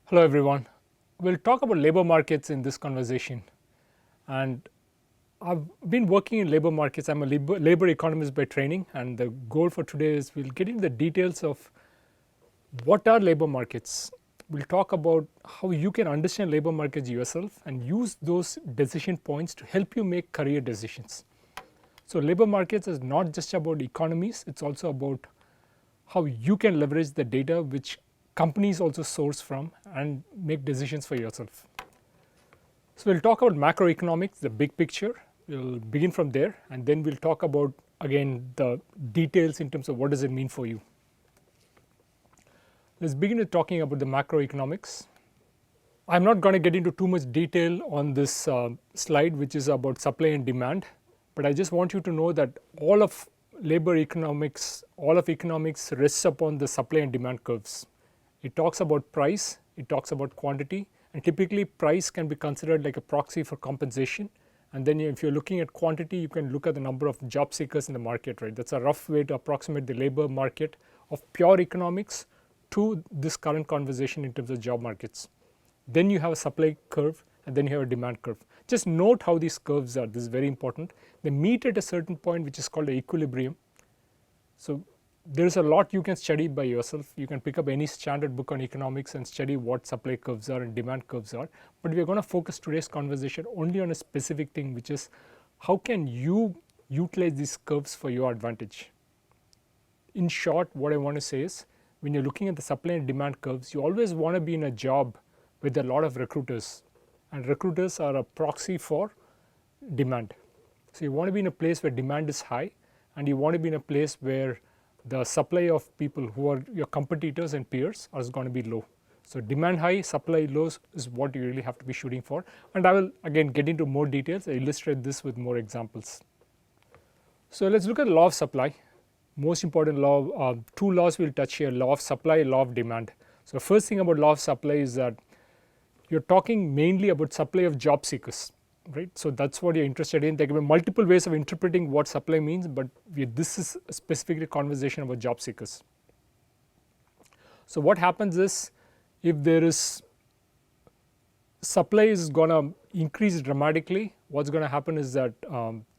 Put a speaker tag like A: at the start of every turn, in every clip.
A: Hello everyone. We'll talk about labor markets in this conversation. And I've been working in labor markets. I'm a labor economist by training, and the goal for today is we'll get into the details of what are labor markets. We'll talk about how you can understand labor markets yourself and use those decision points to help you make career decisions. So labor markets is not just about economies, it's also about how you can leverage the data which companies also source from and make decisions for yourself. So we'll talk about macroeconomics, the big picture. We'll begin from there, and then we'll talk about again the details in terms of what does it mean for you. Let's begin with talking about the macroeconomics. I'm not going to get into too much detail on this slide, which is about supply and demand, but I just want you to know that all of labor economics, all of economics rests upon the supply and demand curves. It talks about price, it talks about quantity, and typically price can be considered like a proxy for compensation. And then if you're looking at quantity, you can look at the number of job seekers in the market, right? That's a rough way to approximate the labor market of pure economics to this current conversation in terms of job markets. Then you have a supply curve, and then you have a demand curve. Just note how these curves are. This is very important. They meet at a certain point, which is called an equilibrium. So there is a lot you can study by yourself. You can pick up any standard book on economics and study what supply curves are and demand curves are. But we are going to focus today's conversation only on a specific thing, which is how can you utilize these curves for your advantage. In short, what I want to say is when you're looking at the supply and demand curves, you always want to be in a job with a lot of recruiters, and recruiters are a proxy for demand. So you want to be in a place where demand is high, and you want to be in a place where the supply of people who are your competitors and peers is going to be low. So demand high, supply low is what you really have to be shooting for. And I will again get into more details. I illustrate this with more examples. So let's look at law of supply. Most important law, two laws we'll touch here: law of supply, law of demand. So first thing about law of supply is that you're talking mainly about supply of job seekers, right? So that's what you're interested in. There can be multiple ways of interpreting what supply means, but this is specifically a conversation about job seekers. So what happens is if there is supply is going to increase dramatically, what's going to happen is that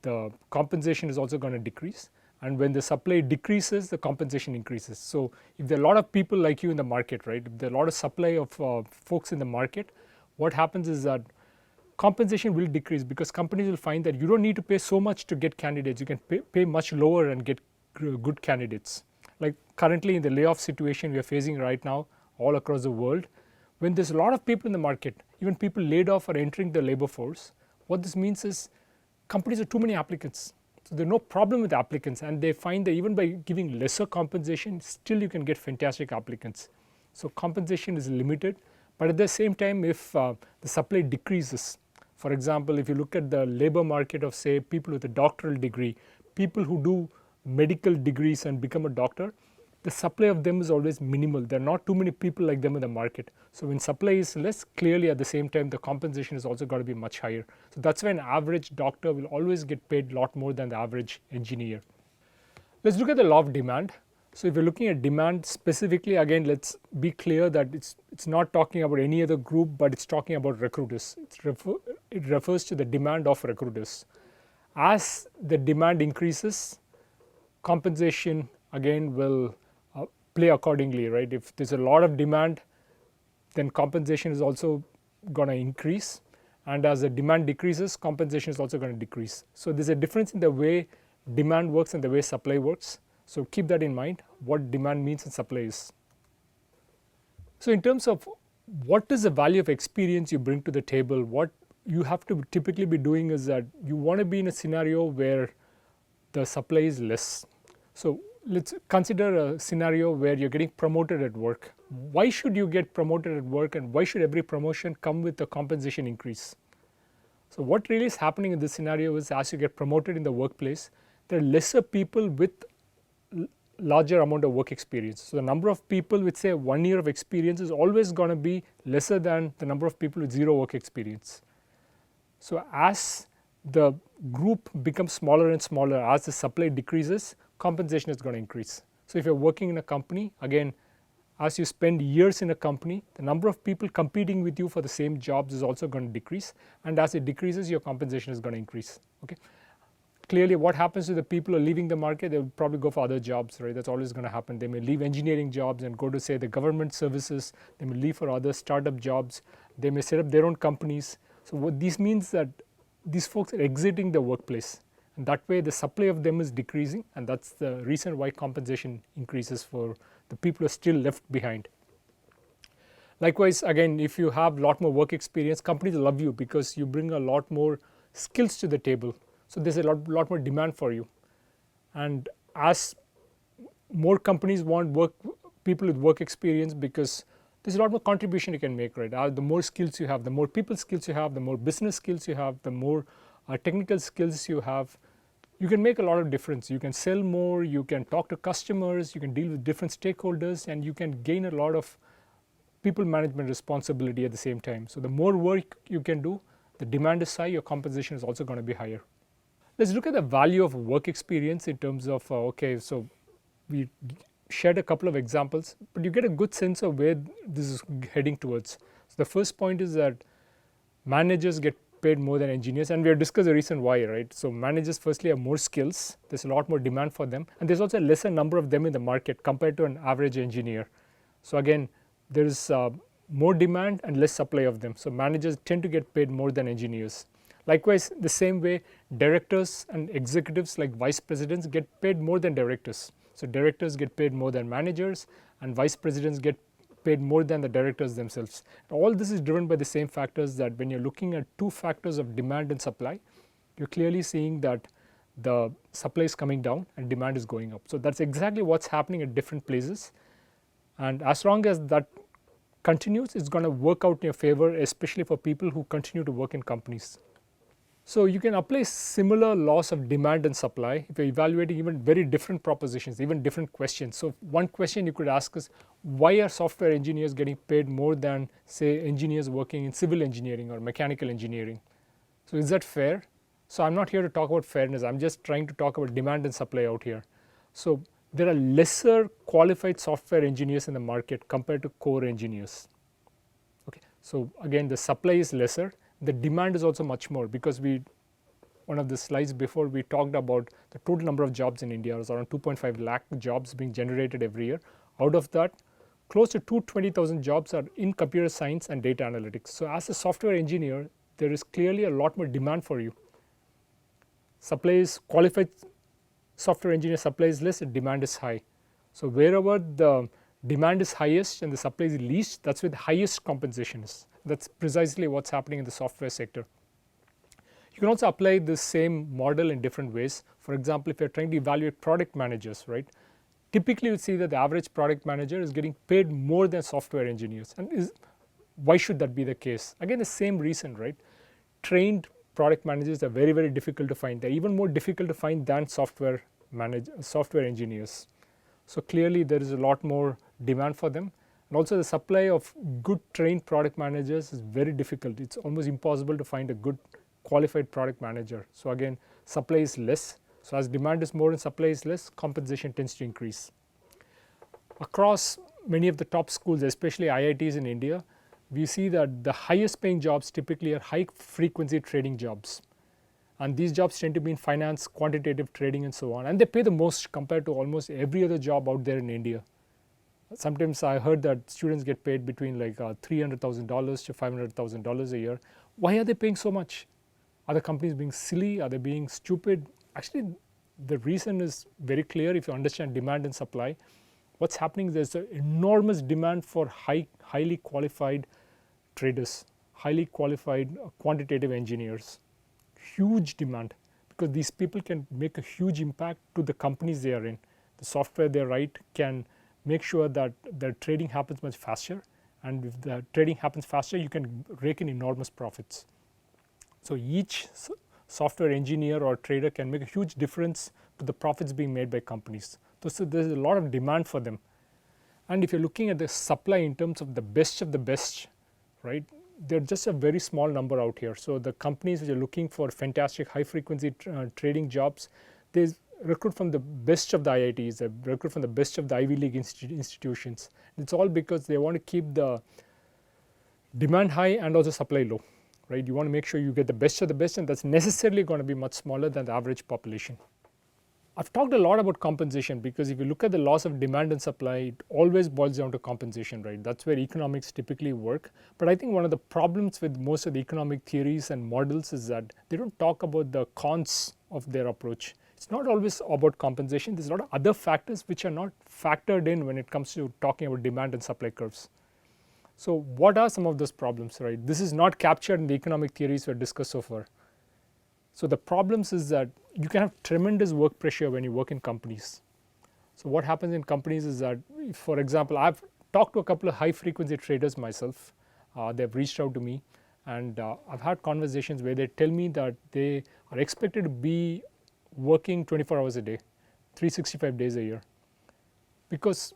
A: the compensation is also going to decrease. And when the supply decreases, the compensation increases. So if there are a lot of people like you in the market, right, if there are a lot of supply of folks in the market, what happens is that compensation will decrease because companies will find that you don't need to pay so much to get candidates. You can pay much lower and get good candidates. Like currently in the layoff situation we are facing right now all across the world, when there's a lot of people in the market, even people laid off are entering the labor force, what this means is companies have too many applicants. So there's no problem with applicants, and they find that even by giving lesser compensation, still you can get fantastic applicants. So compensation is limited, but at the same time, if the supply decreases, for example, if you look at the labor market of say people with a doctoral degree, people who do medical degrees and become a doctor, the supply of them is always minimal. There are not too many people like them in the market. So when supply is less, clearly at the same time the compensation is also got to be much higher. So that's why an average doctor will always get paid a lot more than the average engineer. Let's look at the law of demand. So if you're looking at demand specifically, again let's be clear that it's not talking about any other group, but it's talking about recruiters. It refers to the demand of recruiters. As the demand increases, compensation again will play accordingly, right? If there's a lot of demand, then compensation is also going to increase, and as the demand decreases, compensation is also going to decrease. So there's a difference in the way demand works and the way supply works. So keep that in mind, what demand means and supply is. So in terms of what is the value of experience you bring to the table, what you have to typically be doing is that you want to be in a scenario where the supply is less. So let's consider a scenario where you're getting promoted at work. Why should you get promoted at work, and why should every promotion come with a compensation increase? So what really is happening in this scenario is as you get promoted in the workplace, there are lesser people with larger amount of work experience. So the number of people with say 1 year of experience is always going to be lesser than the number of people with 0 work experience. So as the group becomes smaller and smaller, as the supply decreases, compensation is going to increase. So if you're working in a company, again as you spend years in a company, the number of people competing with you for the same jobs is also going to decrease, and as it decreases, your compensation is going to increase. Okay. Clearly, what happens to the people who are leaving the market, they will probably go for other jobs, right? That's always going to happen. They may leave engineering jobs and go to, say, the government services. They may leave for other startup jobs. They may set up their own companies. So what this means that these folks are exiting the workplace, and that way the supply of them is decreasing, and that's the reason why compensation increases for the people who are still left behind. Likewise, again, if you have a lot more work experience, companies love you because you bring a lot more skills to the table. So there's a lot more demand for you, and as more companies want people with work experience, because there's a lot more contribution you can make, right? The more skills you have, the more people skills you have, the more business skills you have, the more technical skills you have, you can make a lot of difference. You can sell more, you can talk to customers, you can deal with different stakeholders, and you can gain a lot of people management responsibility at the same time. So the more work you can do, the demand is high, your compensation is also going to be higher. Let's look at the value of work experience in terms of, okay, so we shared a couple of examples, but you get a good sense of where this is heading towards. So the first point is that managers get paid more than engineers, and we have discussed the reason why, right? So managers firstly have more skills, there's a lot more demand for them, and there's also a lesser number of them in the market compared to an average engineer. So again, there is more demand and less supply of them. So managers tend to get paid more than engineers. Likewise, the same way, directors and executives like vice presidents get paid more than directors. So directors get paid more than managers, and vice presidents get paid more than the directors themselves. All this is driven by the same factors, that when you're looking at two factors of demand and supply, you're clearly seeing that the supply is coming down and demand is going up. So that's exactly what's happening at different places, and as long as that continues, it's going to work out in your favor, especially for people who continue to work in companies. So you can apply similar laws of demand and supply if you're evaluating even very different propositions, even different questions. So one question you could ask is, why are software engineers getting paid more than, say, engineers working in civil engineering or mechanical engineering? So is that fair? So I'm not here to talk about fairness, I'm just trying to talk about demand and supply out here. So there are lesser qualified software engineers in the market compared to core engineers. Okay. So again, the supply is lesser. The demand is also much more, because one of the slides before, we talked about the total number of jobs in India is around 2.5 lakh jobs being generated every year. Out of that, close to 220,000 jobs are in computer science and data analytics. So as a software engineer, there is clearly a lot more demand for you. Supply is qualified software engineer supply is less and demand is high. So wherever the demand is highest and the supply is least, that's where the highest compensation is. That's precisely what's happening in the software sector. You can also apply the same model in different ways. For example, if you're trying to evaluate product managers, right? Typically you see that the average product manager is getting paid more than software engineers. And why should that be the case? Again, the same reason, right? Trained product managers are very, very difficult to find. They're even more difficult to find than software engineers. So clearly there is a lot more demand for them. And also the supply of good trained product managers is very difficult. It's almost impossible to find a good qualified product manager. So again, supply is less. So as demand is more and supply is less, compensation tends to increase. Across many of the top schools, especially IITs in India, we see that the highest paying jobs typically are high frequency trading jobs. And these jobs tend to be in finance, quantitative trading and so on. And they pay the most compared to almost every other job out there in India. Sometimes I heard that students get paid between like $300,000 to $500,000 a year. Why are they paying so much? Are the companies being silly? Are they being stupid? Actually, the reason is very clear if you understand demand and supply. What's happening is there's an enormous demand for highly qualified traders, highly qualified quantitative engineers. Huge demand, because these people can make a huge impact to the companies they are in. The software they write can make sure that the trading happens much faster, and if the trading happens faster, you can rake in enormous profits. So each software engineer or trader can make a huge difference to the profits being made by companies. So there's a lot of demand for them. And if you're looking at the supply in terms of the best, right, they're just a very small number out here. So the companies which are looking for fantastic high frequency trading jobs, there's recruit from the best of the IITs, they recruit from the best of the Ivy League institutions. It's all because they want to keep the demand high and also supply low, right? You want to make sure you get the best of the best, and that's necessarily going to be much smaller than the average population. I've talked a lot about compensation because if you look at the laws of demand and supply, it always boils down to compensation, right? That's where economics typically work. But I think one of the problems with most of the economic theories and models is that they don't talk about the cons of their approach. It's not always about compensation. There's a lot of other factors which are not factored in when it comes to talking about demand and supply curves. So what are some of those problems, right? This is not captured in the economic theories we've discussed so far. So the problems is that you can have tremendous work pressure when you work in companies. So what happens in companies is that, for example, I've talked to a couple of high frequency traders myself. They've reached out to me, and I've had conversations where they tell me that they are expected to be working 24 hours a day, 365 days a year, because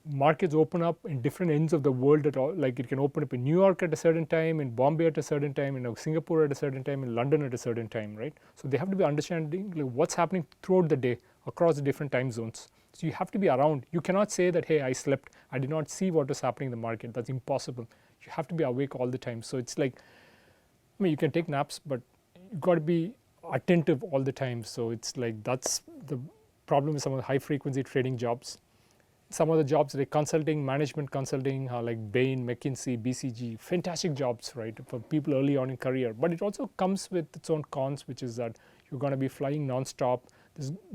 A: markets open up in different ends of the world at all. Like it can open up in New York at a certain time, in Bombay at a certain time, in Singapore at a certain time, in London at a certain time, right? So they have to be understanding like what's happening throughout the day across the different time zones. So you have to be around. You cannot say that, hey, I slept, I did not see what was happening in the market. That's impossible. You have to be awake all the time. So it's like, I mean, you can take naps, but you got to be attentive all the time. So it's like that's the problem with some of the high frequency trading jobs. Some of the jobs like consulting, management consulting, like Bain, McKinsey, BCG, fantastic jobs, right, for people early on in career. But it also comes with its own cons, which is that you're going to be flying nonstop.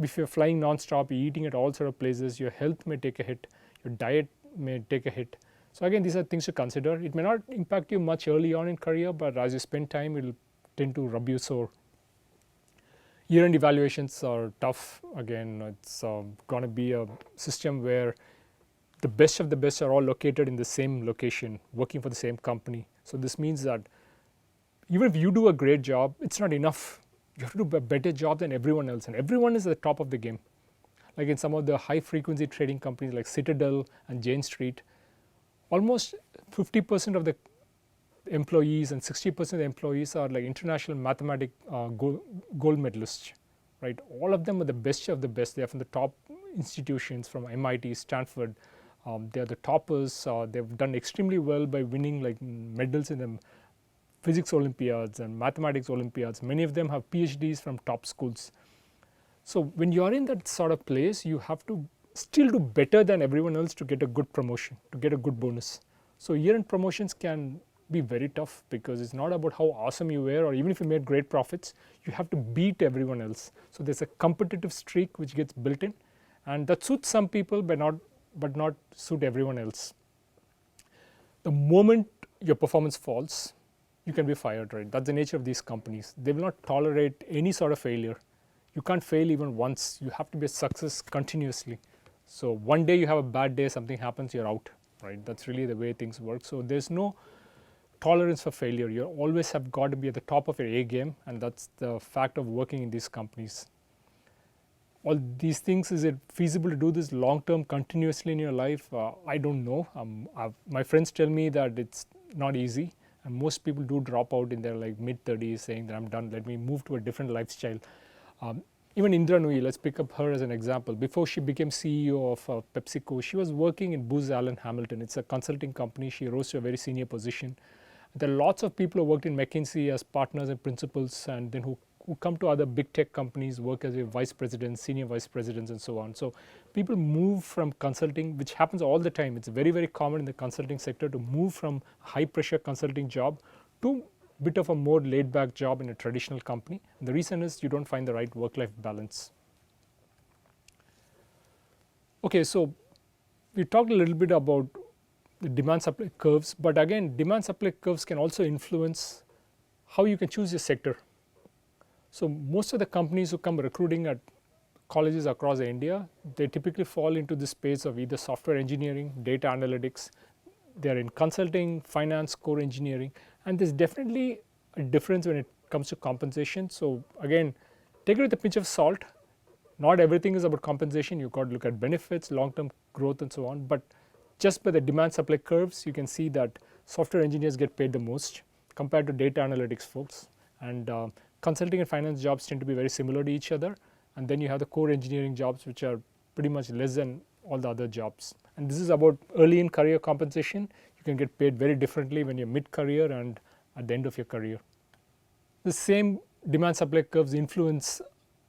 A: If you're flying nonstop, you're eating at all sort of places, your health may take a hit, your diet may take a hit. So again, these are things to consider. It may not impact you much early on in career, but as you spend time, it will tend to rub you sore. Year-end evaluations are tough. Again, it's going to be a system where the best of the best are all located in the same location, working for the same company. So this means that even if you do a great job, it's not enough. You have to do a better job than everyone else, and everyone is at the top of the game. Like in some of the high-frequency trading companies like Citadel and Jane Street, almost 50% of the employees and 60% of the employees are like international mathematics gold medalists, right? All of them are the best of the best. They are from the top institutions from MIT, Stanford. They are the toppers. They've done extremely well by winning like medals in the physics Olympiads and mathematics Olympiads. Many of them have PhDs from top schools. So when you are in that sort of place, you have to still do better than everyone else to get a good promotion, to get a good bonus. So year-end promotions can be very tough because it's not about how awesome you were, or even if you made great profits, you have to beat everyone else. So there's a competitive streak which gets built in, and that suits some people but not suit everyone else. The moment your performance falls, you can be fired, right? That's the nature of these companies. They will not tolerate any sort of failure. You can't fail even once. You have to be a success continuously. So one day you have a bad day, something happens, you're out, right? That's really the way things work. So there's no tolerance for failure. You always have got to be at the top of your A game, and that's the fact of working in these companies. All these things, is it feasible to do this long term continuously in your life? I don't know. My friends tell me that it's not easy, and most people do drop out in their like mid 30s saying that I'm done, let me move to a different lifestyle. Even Indra Nooyi, let's pick up her as an example. Before she became CEO of PepsiCo, she was working in Booz Allen Hamilton. It's a consulting company. She rose to a very senior position. There are lots of people who worked in McKinsey as partners and principals, and then who come to other big tech companies, work as a vice presidents, senior vice presidents, and so on. So people move from consulting, which happens all the time. It's very, very common in the consulting sector to move from high pressure consulting job to bit of a more laid back job in a traditional company. And the reason is you don't find the right work life balance. Okay, so we talked a little bit about the demand supply curves, but again, demand supply curves can also influence how you can choose your sector. So most of the companies who come recruiting at colleges across India, they typically fall into the space of either software engineering, data analytics. They're in consulting, finance, core engineering, and there's definitely a difference when it comes to compensation. So again, take it with a pinch of salt. Not everything is about compensation. You've got to look at benefits, long-term growth, and so on. But just by the demand supply curves, you can see that software engineers get paid the most compared to data analytics folks. And consulting and finance jobs tend to be very similar to each other. and then you have the core engineering jobs, which are pretty much less than all the other jobs. And this is about early in career compensation. You can get paid very differently when you're mid-career and at the end of your career. The same demand supply curves influence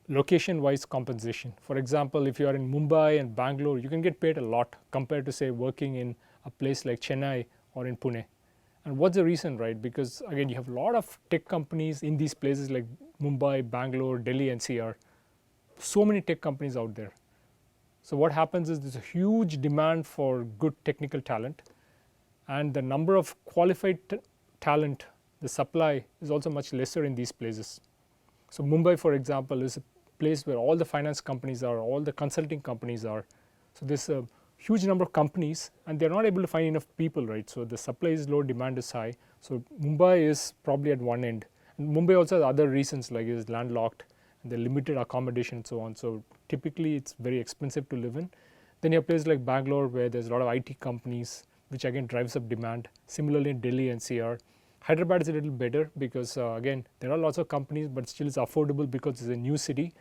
A: location wise compensation. For example, if you are in Mumbai and Bangalore, you can get paid a lot compared to say working in a place like Chennai or in Pune. And what's the reason, right? Because again, you have a lot of tech companies in these places like Mumbai, Bangalore, Delhi, NCR. So many tech companies out there. So what happens is there's a huge demand for good technical talent, and the number of qualified talent, the supply is also much lesser in these places. So Mumbai, for example, is a place where all the finance companies are, all the consulting companies are. So there's a huge number of companies and they're not able to find enough people, right? So the supply is low, demand is high. So Mumbai is probably at one end. And Mumbai also has other reasons like it is landlocked and the limited accommodation and so on. So typically it's very expensive to live in. Then you have places like Bangalore where there's a lot of IT companies, which again drives up demand. Similarly in Delhi and NCR. Hyderabad is a little better because again there are lots of companies, but still it's affordable because it's a new city.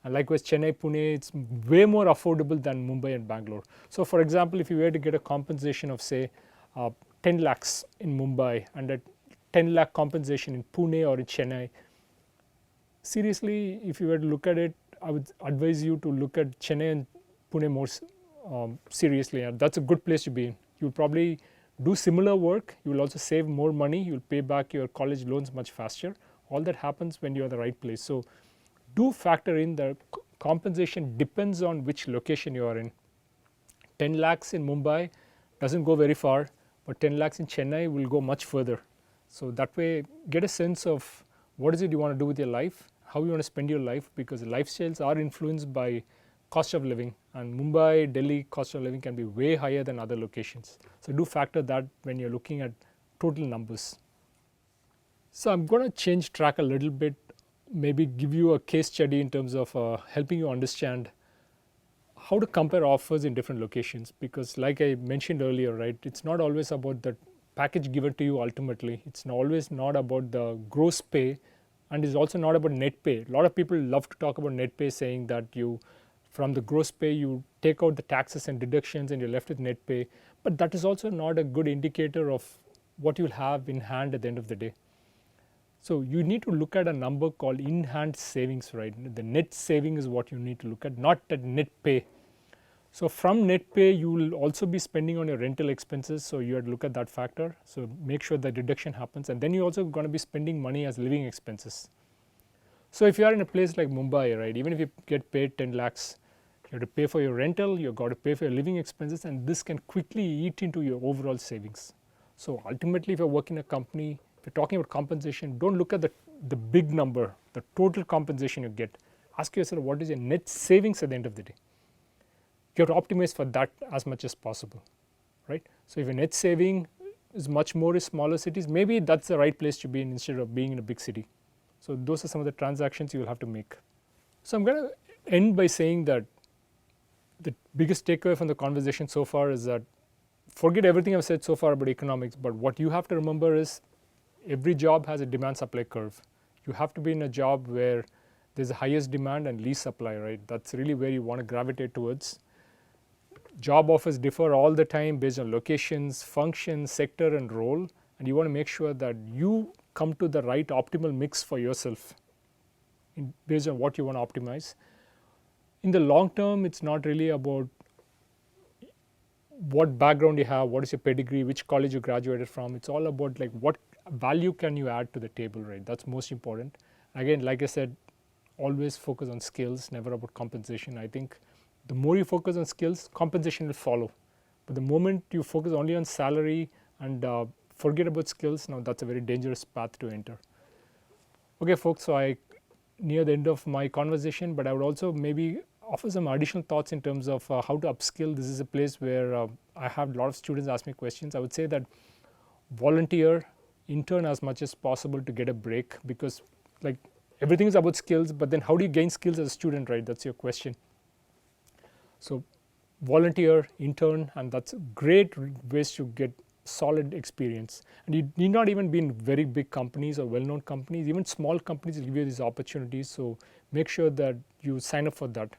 A: And likewise Chennai, Pune, it's way more affordable than Mumbai and Bangalore. So for example, if you were to get a compensation of say 10 lakhs in Mumbai and a 10 lakh compensation in Pune or in Chennai, seriously, if you were to look at it, I would advise you to look at Chennai and Pune more seriously, and that's a good place to be in. You'll probably do similar work, you will also save more money, you will pay back your college loans much faster. All that happens when you're in the right place. So do factor in the compensation depends on which location you are in. 10 lakhs in Mumbai doesn't go very far, but 10 lakhs in Chennai will go much further. So that way get a sense of what is it you want to do with your life, how you want to spend your life, because lifestyles are influenced by cost of living, and Mumbai, Delhi cost of living can be way higher than other locations. So do factor that when you're looking at total numbers. So I'm going to change track a little bit, maybe give you a case study in terms of helping you understand how to compare offers in different locations, because like I mentioned earlier, right, it's not always about the package given to you ultimately. It's always not about the gross pay, and it's also not about net pay. A lot of people love to talk about net pay, saying that you from the gross pay you take out the taxes and deductions and you're left with net pay, but that is also not a good indicator of what you'll have in hand at the end of the day. So you need to look at a number called in hand savings, right? The net saving is what you need to look at, not at net pay. So from net pay you will also be spending on your rental expenses, so you have to look at that factor. So make sure the deduction happens, and then you're also going to be spending money as living expenses. So if you are in a place like Mumbai, right, even if you get paid 10 lakhs, you have to pay for your rental, you've got to pay for your living expenses, and this can quickly eat into your overall savings. So ultimately, if you're working in a company, if you're talking about compensation, don't look at the big number, the total compensation you get. Ask yourself, what is your net savings at the end of the day? You have to optimize for that as much as possible, right? So if your net saving is much more in smaller cities, maybe that's the right place to be in instead of being in a big city. So those are some of the transactions you will have to make. So I'm going to end by saying that the biggest takeaway from the conversation so far is that forget everything I've said so far about economics, but what you have to remember is every job has a demand supply curve. You have to be in a job where there's the highest demand and least supply, right? That's really where you want to gravitate towards. Job offers differ all the time based on locations, function, sector and role, and you want to make sure that you come to the right optimal mix for yourself based on what you want to optimize. In the long term, it's not really about what background you have, what is your pedigree, which college you graduated from. It's all about like what value can you add to the table, right? That's most important. Again, like I said, always focus on skills, never about compensation. I think the more you focus on skills, compensation will follow. But the moment you focus only on salary and forget about skills, now that's a very dangerous path to enter. Okay, folks, so I near the end of my conversation, but I would also maybe offer some additional thoughts in terms of how to upskill. This is a place where I have a lot of students ask me questions. I would say that volunteer, intern as much as possible to get a break, because like everything is about skills, but then how do you gain skills as a student, right? That's your question. So volunteer, intern, and that's great ways to get solid experience. And you need not even be in very big companies or well-known companies. Even small companies will give you these opportunities. So make sure that you sign up for that.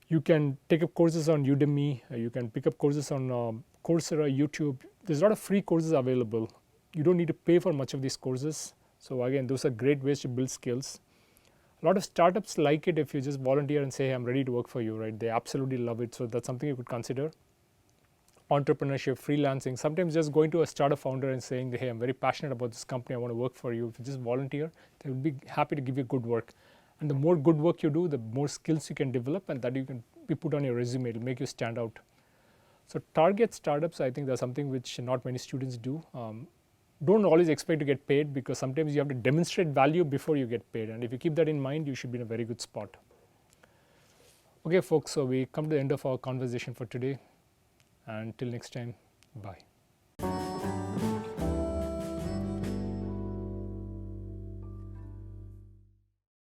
A: You can take up courses on Udemy. You can pick up courses on Coursera, YouTube. There's a lot of free courses available. You don't need to pay for much of these courses. So again, those are great ways to build skills. A lot of startups like it if you just volunteer and say, hey, I'm ready to work for you, right? They absolutely love it. So that's something you could consider. Entrepreneurship, freelancing, sometimes just going to a startup founder and saying, hey, I'm very passionate about this company, I want to work for you. If you just volunteer, they will be happy to give you good work. And the more good work you do, the more skills you can develop, and that you can be put on your resume. It will make you stand out. So target startups, I think that's something which not many students do. Don't always expect to get paid, because sometimes you have to demonstrate value before you get paid. And if you keep that in mind, you should be in a very good spot. Okay, folks, so we come to the end of our conversation for today. Until next time, bye.